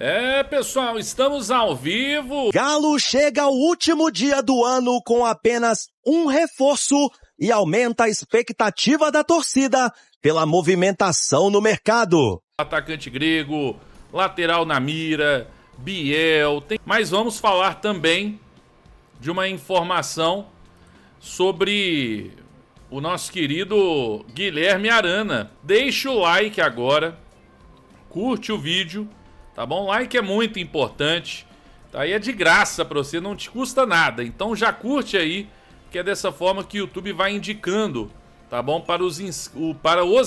É, pessoal, estamos ao vivo. Galo chega ao último dia do ano com apenas um reforço e aumenta a expectativa da torcida pela movimentação no mercado. Atacante grego, lateral na mira, Biel. Mas vamos falar também de uma informação sobre o nosso querido Guilherme Arana. Deixa o like agora, curte o vídeo. Tá bom? Like é muito importante. Tá? E é de graça pra você, não te custa nada. Então já curte aí, que é dessa forma que o YouTube vai indicando, tá bom? Para os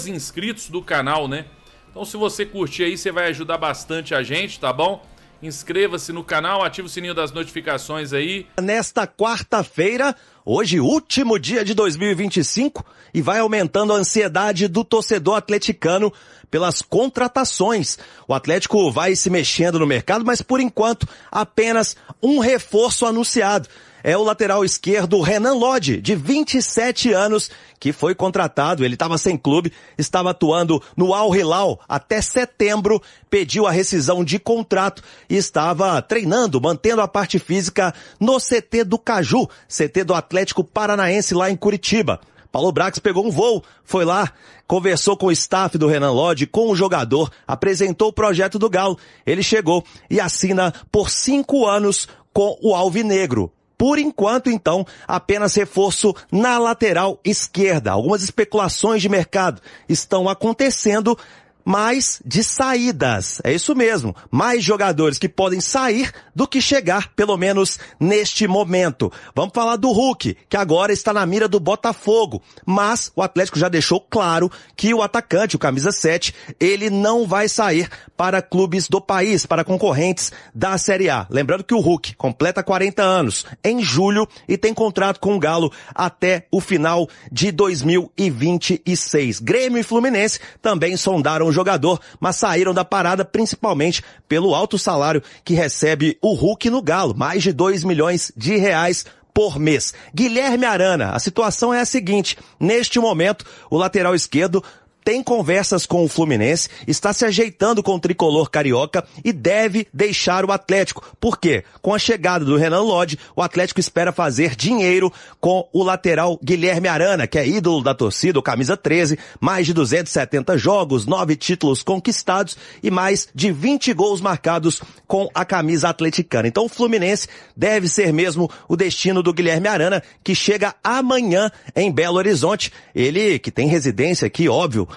inscritos do canal, né? Então se você curtir aí, você vai ajudar bastante a gente, tá bom? Inscreva-se no canal, ative o sininho das notificações aí. Nesta quarta-feira, hoje último dia de 2025, e vai aumentando a ansiedade do torcedor atleticano pelas contratações. O Atlético vai se mexendo no mercado, mas por enquanto apenas um reforço anunciado. É o lateral esquerdo Renan Lodge, de 27 anos, que foi contratado. Ele estava sem clube, estava atuando no Al Hilal até setembro, pediu a rescisão de contrato e estava treinando, mantendo a parte física no CT do Caju, CT do Atlético Paranaense lá em Curitiba. Paulo Brax pegou um voo, foi lá, conversou com o staff do Renan Lodge, com o jogador, apresentou o projeto do Galo. Ele chegou e assina por 5 anos com o Alvinegro. Por enquanto, então, apenas reforço na lateral esquerda. Algumas especulações de mercado estão acontecendo, mas de saídas. É isso mesmo. Mais jogadores que podem sair do que chegar, pelo menos neste momento. Vamos falar do Hulk, que agora está na mira do Botafogo. Mas o Atlético já deixou claro que o atacante, o camisa 7, ele não vai sair para clubes do país, para concorrentes da Série A. Lembrando que o Hulk completa 40 anos em julho e tem contrato com o Galo até o final de 2026. Grêmio e Fluminense também sondaram o jogador, mas saíram da parada principalmente pelo alto salário que recebe o Hulk no Galo, mais de 2 milhões de reais por mês. Guilherme Arana, a situação é a seguinte: neste momento, o lateral esquerdo tem conversas com o Fluminense, está se ajeitando com o tricolor carioca e deve deixar o Atlético. Por quê? Com a chegada do Renan Lodge, o Atlético espera fazer dinheiro com o lateral Guilherme Arana, que é ídolo da torcida, o camisa 13, mais de 270 jogos, 9 títulos conquistados e mais de 20 gols marcados com a camisa atleticana. Então o Fluminense deve ser mesmo o destino do Guilherme Arana, que chega amanhã em Belo Horizonte. Ele, que tem residência aqui, óbvio,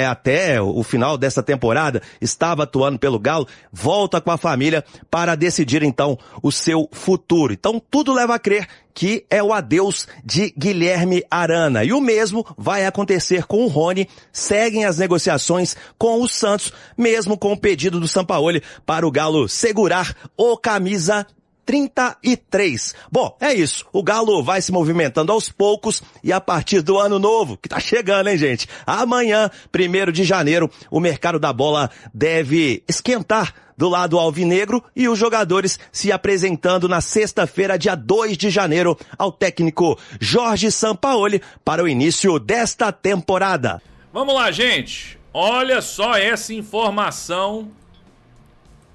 até o final dessa temporada, estava atuando pelo Galo, volta com a família para decidir então o seu futuro. Então tudo leva a crer que é o adeus de Guilherme Arana. E o mesmo vai acontecer com o Rony. Seguem as negociações com o Santos, mesmo com o pedido do Sampaoli para o Galo segurar o camisa 33. Bom, é isso. O Galo vai se movimentando aos poucos e a partir do ano novo, que tá chegando, hein, gente? Amanhã, 1º de janeiro, o mercado da bola deve esquentar do lado alvinegro e os jogadores se apresentando na sexta-feira, dia 2 de janeiro, ao técnico Jorge Sampaoli para o início desta temporada. Vamos lá, gente. Olha só essa informação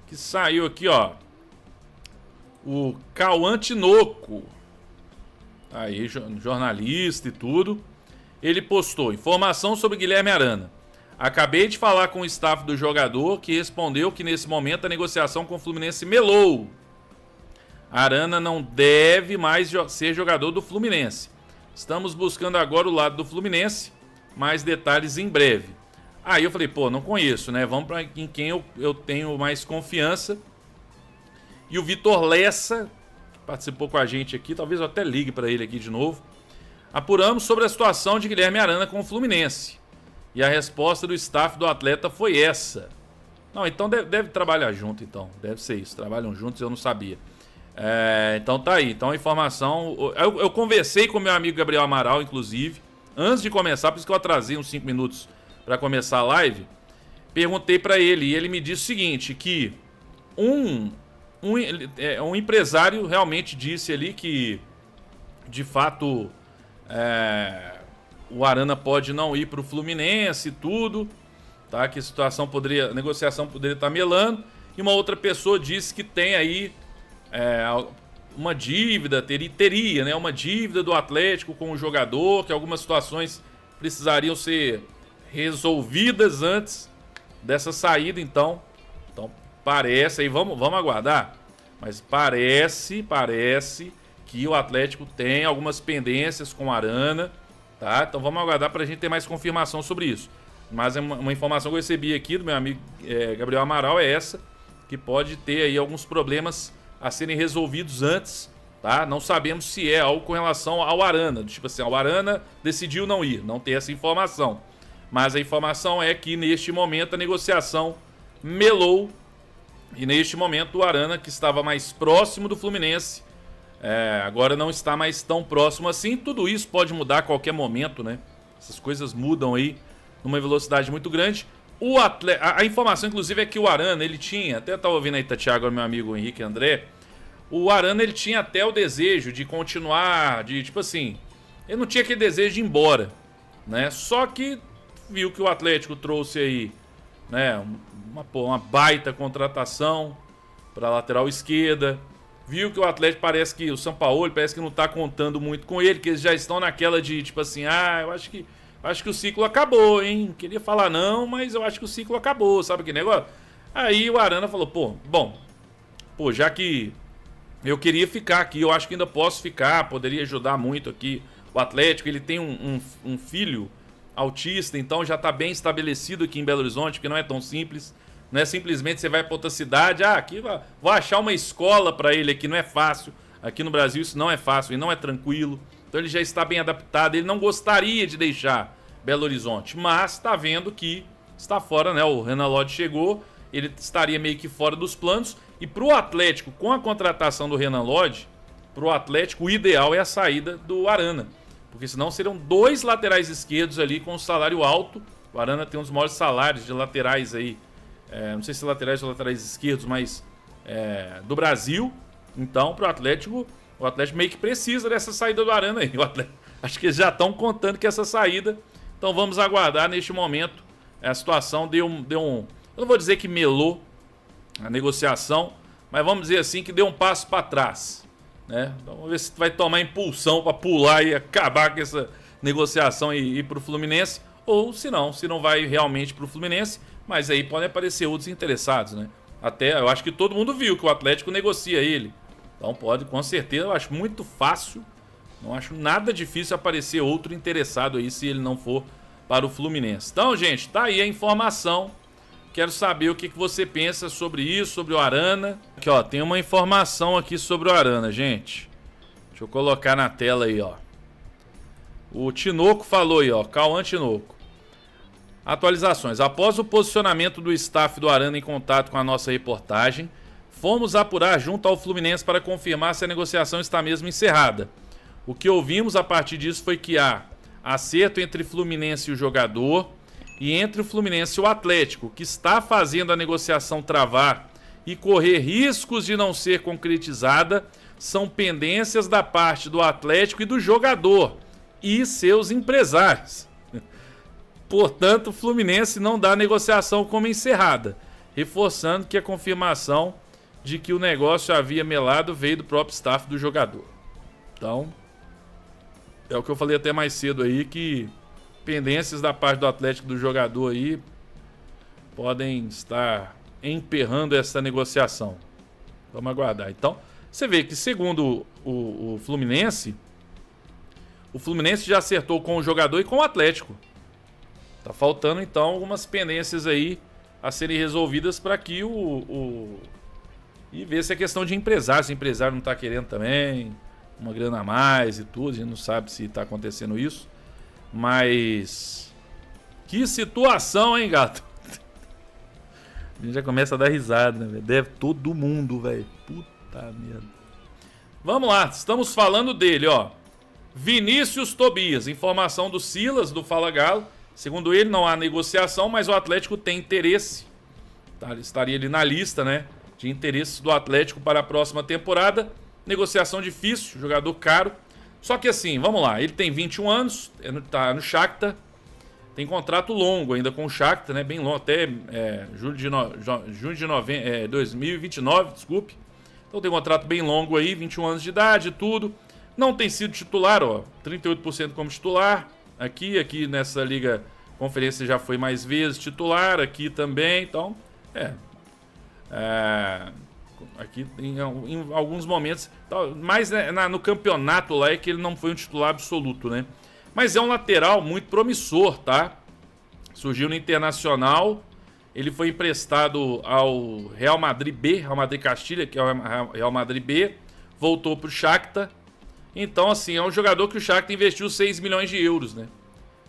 que saiu aqui, ó. O Cauã Tinoco, aí jornalista e tudo, ele postou informação sobre Guilherme Arana. Acabei de falar com o staff do jogador, que respondeu que nesse momento a negociação com o Fluminense melou. Arana não deve mais ser jogador do Fluminense. Estamos buscando agora o lado do Fluminense, mais detalhes em breve. Aí eu falei, pô, não conheço, né? Vamos para quem eu tenho mais confiança. E o Vitor Lessa, que participou com a gente aqui, talvez eu até ligue para ele aqui de novo. Apuramos sobre a situação de Guilherme Arana com o Fluminense. E a resposta do staff do atleta foi essa. Não, então deve trabalhar junto, então. Deve ser isso, trabalham juntos, eu não sabia. Então tá aí, então a informação... Eu conversei com meu amigo Gabriel Amaral, inclusive, antes de começar, por isso que eu atrasei uns 5 minutos para começar a live. Perguntei para ele e ele me disse o seguinte, que um empresário realmente disse ali que, de fato, o Arana pode não ir para o Fluminense e tudo, tá? Que a negociação poderia estar melando. E uma outra pessoa disse que tem aí uma dívida, teria, né, uma dívida do Atlético com o jogador, que algumas situações precisariam ser resolvidas antes dessa saída. Então parece, aí vamos aguardar, mas parece que o Atlético tem algumas pendências com o Arana, tá? Então vamos aguardar para a gente ter mais confirmação sobre isso. Mas uma informação que eu recebi aqui do meu amigo Gabriel Amaral é essa, que pode ter aí alguns problemas a serem resolvidos antes, tá? Não sabemos se é algo com relação ao Arana, tipo assim, o Arana decidiu não ir, não tem essa informação. Mas a informação é que neste momento a negociação melou, e neste momento o Arana, que estava mais próximo do Fluminense, agora não está mais tão próximo assim. Tudo isso pode mudar a qualquer momento, né? Essas coisas mudam aí numa velocidade muito grande. A informação, inclusive, é que o Arana, ele tinha, até estava ouvindo aí, Thiago, meu amigo Henrique André, o Arana, ele tinha até o desejo de continuar, de tipo assim, ele não tinha aquele desejo de ir embora, né? Só que viu que o Atlético trouxe aí, né, uma baita contratação para lateral esquerda, viu que o Atlético parece que, o Sampaoli parece que não tá contando muito com ele, que eles já estão naquela de tipo assim, eu acho que o ciclo acabou, hein? Queria falar não, mas eu acho que o ciclo acabou, sabe que negócio? Aí o Arana falou, já que eu queria ficar aqui, eu acho que ainda posso ficar, poderia ajudar muito aqui o Atlético. Ele tem um filho autista, então já está bem estabelecido aqui em Belo Horizonte, porque não é tão simples. Não é simplesmente você vai para outra cidade, aqui vou achar uma escola para ele aqui, não é fácil. Aqui no Brasil isso não é fácil e não é tranquilo. Então ele já está bem adaptado, ele não gostaria de deixar Belo Horizonte, mas está vendo que está fora, né? O Renan Lodge chegou, ele estaria meio que fora dos planos. E para o Atlético, com a contratação do Renan Lodge, para o Atlético o ideal é a saída do Arana, porque senão seriam 2 laterais esquerdos ali com um salário alto. O Arana tem um dos maiores salários de laterais aí, não sei se laterais ou laterais esquerdos, mas do Brasil. Então, para o Atlético meio que precisa dessa saída do Arana aí. Acho que eles já estão contando com essa saída. Então vamos aguardar. Neste momento a situação deu um... Eu não vou dizer que melou a negociação, mas vamos dizer assim que deu um passo para trás, né? Então, vamos ver se vai tomar impulsão para pular e acabar com essa negociação e ir para o Fluminense, ou se não vai realmente para o Fluminense, mas aí podem aparecer outros interessados, né? Até eu acho que todo mundo viu que o Atlético negocia ele. Então pode, com certeza, eu acho muito fácil, não acho nada difícil aparecer outro interessado aí se ele não for para o Fluminense. Então, gente, tá aí a informação. Quero saber o que você pensa sobre isso, sobre o Arana. Aqui, ó, tem uma informação aqui sobre o Arana, gente. Deixa eu colocar na tela aí, ó. O Tinoco falou aí, ó, Cauã Tinoco. Atualizações. Após o posicionamento do staff do Arana em contato com a nossa reportagem, fomos apurar junto ao Fluminense para confirmar se a negociação está mesmo encerrada. O que ouvimos a partir disso foi que há acerto entre Fluminense e o jogador e entre o Fluminense e o Atlético, que está fazendo a negociação travar e correr riscos de não ser concretizada, são pendências da parte do Atlético e do jogador e seus empresários. Portanto, o Fluminense não dá a negociação como encerrada, reforçando que a confirmação de que o negócio havia melado veio do próprio staff do jogador. Então, é o que eu falei até mais cedo aí, que pendências da parte do Atlético do jogador aí podem estar emperrando essa negociação. Vamos aguardar. Então, você vê que segundo o Fluminense já acertou com o jogador e com o Atlético. Tá faltando então algumas pendências aí a serem resolvidas para que e ver se é questão de empresário, se o empresário não tá querendo também uma grana a mais e tudo, a gente não sabe se tá acontecendo isso. Mas que situação, hein, gato? A gente já começa a dar risada, né, velho? Deve todo mundo, velho. Puta merda. Vamos lá, estamos falando dele, ó. Vinícius Tobias, informação do Silas, do Fala Galo. Segundo ele, não há negociação, mas o Atlético tem interesse. Tá, estaria ali na lista, né, de interesses do Atlético para a próxima temporada. Negociação difícil, jogador caro. Só que assim, vamos lá, ele tem 21 anos, tá no Shakhtar, tem contrato longo ainda com o Shakhtar, né? Bem longo, até junho de 2029, desculpe. Então tem um contrato bem longo aí, 21 anos de idade, tudo. Não tem sido titular, ó, 38% como titular. Aqui nessa Liga Conferência já foi mais vezes titular, aqui também, então, aqui em alguns momentos, mais no campeonato lá é que ele não foi um titular absoluto, né? Mas é um lateral muito promissor, tá? Surgiu no Internacional, ele foi emprestado ao Real Madrid B, Real Madrid Castilha, que é o Real Madrid B, voltou pro Shakhtar. Então, assim, é um jogador que o Shakhtar investiu 6 milhões de euros, né?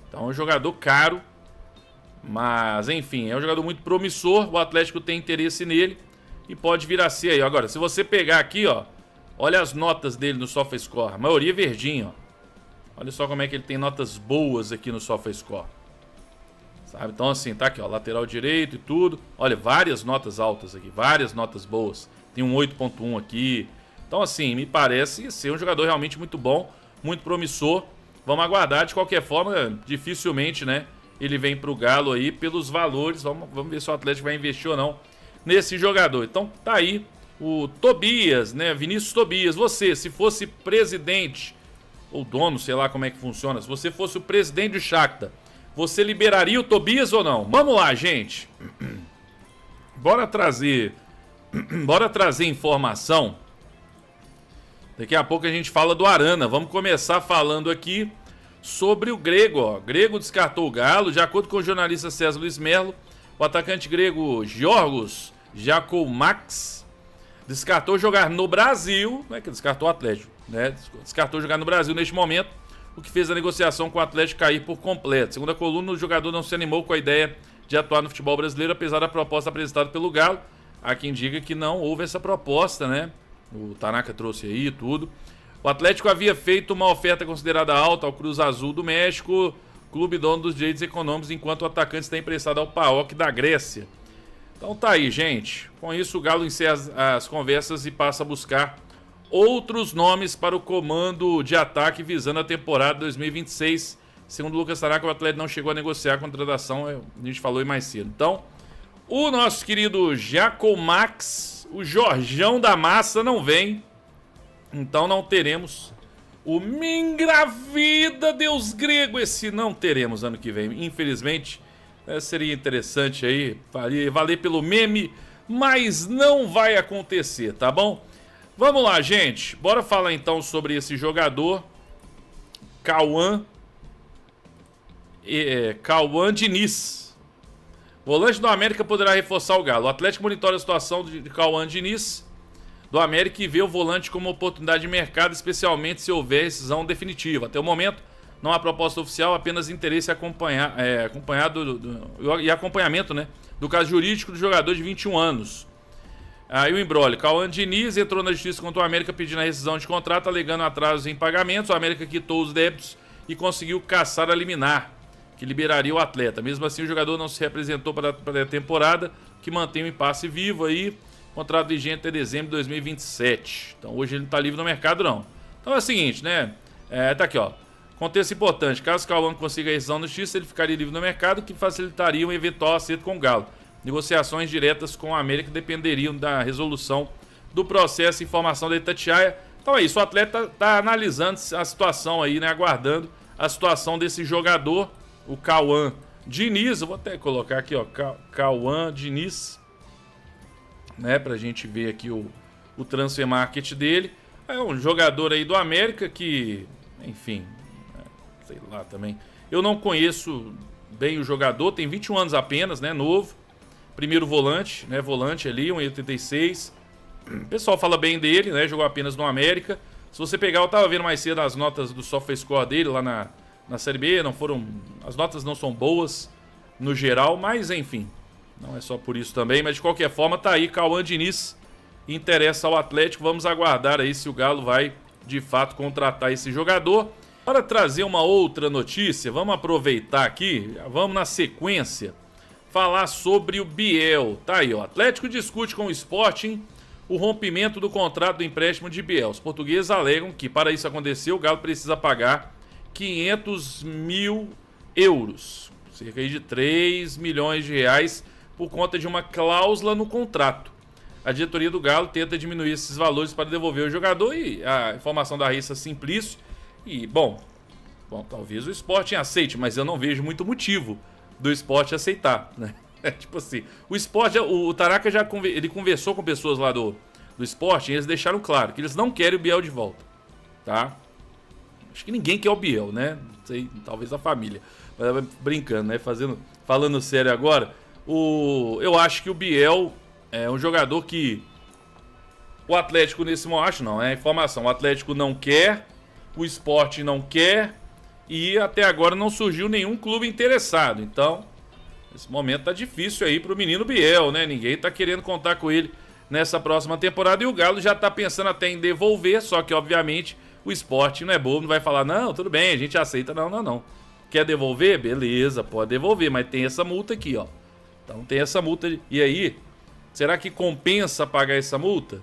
Então, é um jogador caro, mas, enfim, é um jogador muito promissor, o Atlético tem interesse nele e pode vir a ser aí. Agora, se você pegar aqui, ó, olha as notas dele no SofaScore, a maioria é verdinho, ó. Olha só como é que ele tem notas boas aqui no SofaScore. Sabe? Então, assim, tá aqui, ó, lateral direito e tudo. Olha, várias notas altas aqui, várias notas boas. Tem um 8.1 aqui. Então, assim, me parece ser um jogador realmente muito bom, muito promissor. Vamos aguardar, de qualquer forma, dificilmente, né, ele vem pro Galo aí pelos valores. Vamos ver se o Atlético vai investir ou não nesse jogador. Então, tá aí o Tobias, né, Vinícius Tobias. Você, se fosse presidente ou dono, sei lá como é que funciona, se você fosse o presidente do Shakhtar, você liberaria o Tobias ou não? Vamos lá, gente. Bora trazer informação. Daqui a pouco a gente fala do Arana. Vamos começar falando aqui sobre o grego, ó. Grego descartou o Galo. De acordo com o jornalista César Luiz Melo, o atacante grego Giorgos Giacomakis descartou jogar no Brasil. Não é que descartou o Atlético, né? Descartou jogar no Brasil neste momento, o que fez a negociação com o Atlético cair por completo. Segundo a coluna, o jogador não se animou com a ideia de atuar no futebol brasileiro, apesar da proposta apresentada pelo Galo. Há quem diga que não houve essa proposta, né? O Tanaka trouxe aí tudo. O Atlético havia feito uma oferta considerada alta ao Cruz Azul do México, clube dono dos direitos econômicos, enquanto o atacante está emprestado ao PAOK da Grécia. Então tá aí, gente. Com isso, o Galo encerra as conversas e passa a buscar outros nomes para o comando de ataque visando a temporada 2026. Segundo o Lucas Tanaka, o Atlético não chegou a negociar a contratação, a gente falou aí mais cedo. Então, o nosso querido Giacomakis, o Jorjão da Massa, não vem. Então não teremos o Me Engravida, Deus Grego. Esse não teremos ano que vem, infelizmente. Seria interessante aí, valer pelo meme, mas não vai acontecer, tá bom? Vamos lá, gente. Bora falar então sobre esse jogador, Cauã Diniz. Volante do América poderá reforçar o Galo. O Atlético monitora a situação de Cauã Diniz do América e vê o volante como oportunidade de mercado, especialmente se houver rescisão definitiva. Até o momento, não há proposta oficial, apenas interesse e acompanhamento, né, do caso jurídico do jogador de 21 anos. Aí o imbróglio. Cauã Diniz entrou na justiça contra o América pedindo a rescisão de contrato, alegando atrasos em pagamentos. O América quitou os débitos e conseguiu caçar a liminar, que liberaria o atleta. Mesmo assim, o jogador não se representou para a temporada, que mantém o impasse vivo aí. Contrato vigente até dezembro de 2027. Então hoje ele não está livre no mercado, não. Então é o seguinte, né? Tá aqui, ó. Contexto importante. Caso o Cauã consiga a rescisão na justiça, ele ficaria livre no mercado, que facilitaria um eventual acerto com o Galo. Negociações diretas com a América dependeriam da resolução do processo e informação da Itatiaia. Então é isso, o atleta está analisando a situação aí, né? Aguardando a situação desse jogador, o Cauã Diniz. Eu vou até colocar aqui, ó, Cauã Diniz, né? Pra gente ver aqui o transfer market dele. É um jogador aí do América que, enfim, sei lá também. Eu não conheço bem o jogador, tem 21 anos apenas, né? Novo. Primeiro volante, né? Volante ali, 1,86. O pessoal fala bem dele, né? Jogou apenas no América. Se você pegar, eu tava vendo mais cedo as notas do SofaScore dele lá na Série B. As notas não são boas no geral, mas enfim. Não é só por isso também, mas de qualquer forma tá aí, Cauã Diniz interessa ao Atlético. Vamos aguardar aí se o Galo vai de fato contratar esse jogador. Para trazer uma outra notícia, vamos aproveitar aqui, vamos na sequência falar sobre o Biel. Tá aí, ó. Atlético discute com o Sporting o rompimento do contrato do empréstimo de Biel. Os portugueses alegam que para isso acontecer o Galo precisa pagar 500 mil euros. cerca aí de 3 milhões de reais por conta de uma cláusula no contrato. A diretoria do Galo tenta diminuir esses valores para devolver o jogador e a informação da Raíssa Simplício. E, bom, talvez o Sporting aceite, mas eu não vejo muito motivo do Sporting aceitar, né? Tipo assim, o Sporting, o Taraca ele conversou com pessoas lá do Sporting e eles deixaram claro que eles não querem o Biel de volta, tá? Acho que ninguém quer o Biel, né? Não sei, talvez a família. Mas brincando, né? Falando sério agora, eu acho que o Biel é um jogador que o Atlético nesse momento, acho não, é informação, o Atlético não quer, o Sporting não quer e até agora não surgiu nenhum clube interessado. Então, nesse momento tá difícil aí pro menino Biel, né? Ninguém tá querendo contar com ele nessa próxima temporada e o Galo já tá pensando até em devolver, só que obviamente o Sporting não é bobo, não vai falar, não, tudo bem, a gente aceita, não. Quer devolver? Beleza, pode devolver, mas tem essa multa aqui, ó. Então tem essa multa, e aí, será que compensa pagar essa multa?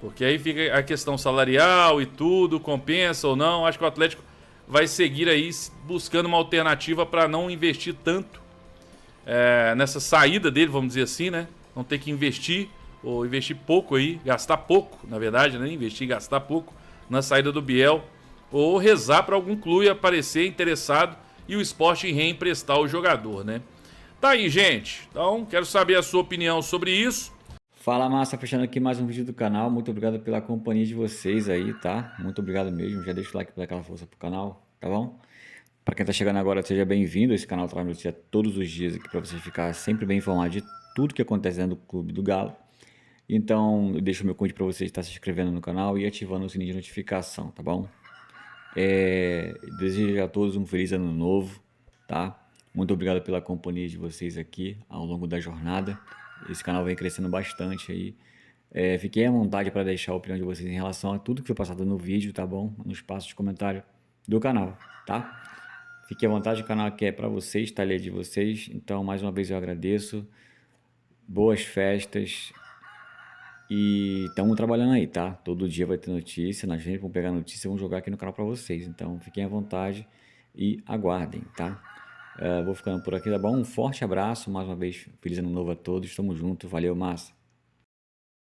Porque aí fica a questão salarial e tudo, compensa ou não. Acho que o Atlético vai seguir aí buscando uma alternativa para não investir tanto nessa saída dele, vamos dizer assim, né? Não ter que investir, ou investir pouco aí, gastar pouco, na verdade, né? Investir e gastar pouco na saída do Biel, ou rezar para algum clube aparecer interessado e o Sporting reemprestar o jogador, né? Tá aí, gente. Então, quero saber a sua opinião sobre isso. Fala, massa, fechando aqui mais um vídeo do canal. Muito obrigado pela companhia de vocês aí, tá? Muito obrigado mesmo. Já deixa o like para dar aquela força pro canal, tá bom? Para quem tá chegando agora, seja bem-vindo. Esse canal traz notícia todos os dias aqui para você ficar sempre bem informado de tudo que acontece dentro do Clube do Galo. Então, eu deixo o meu convite para você estar se inscrevendo no canal e ativando o sininho de notificação, tá bom? Desejo a todos um feliz ano novo, tá? Muito obrigado pela companhia de vocês aqui ao longo da jornada. Esse canal vem crescendo bastante aí. Fiquem à vontade para deixar a opinião de vocês em relação a tudo que foi passado no vídeo, tá bom? No espaço de comentário do canal, tá? Fiquem à vontade, o canal aqui é para vocês, tá ali de vocês. Então, mais uma vez eu agradeço. Boas festas. E estamos trabalhando aí, tá? Todo dia vai ter notícia, nós vamos pegar notícia e vamos jogar aqui no canal para vocês. Então, fiquem à vontade e aguardem, tá? Vou ficando por aqui, tá bom? Um forte abraço, mais uma vez, feliz ano novo a todos, tamo junto, valeu, massa!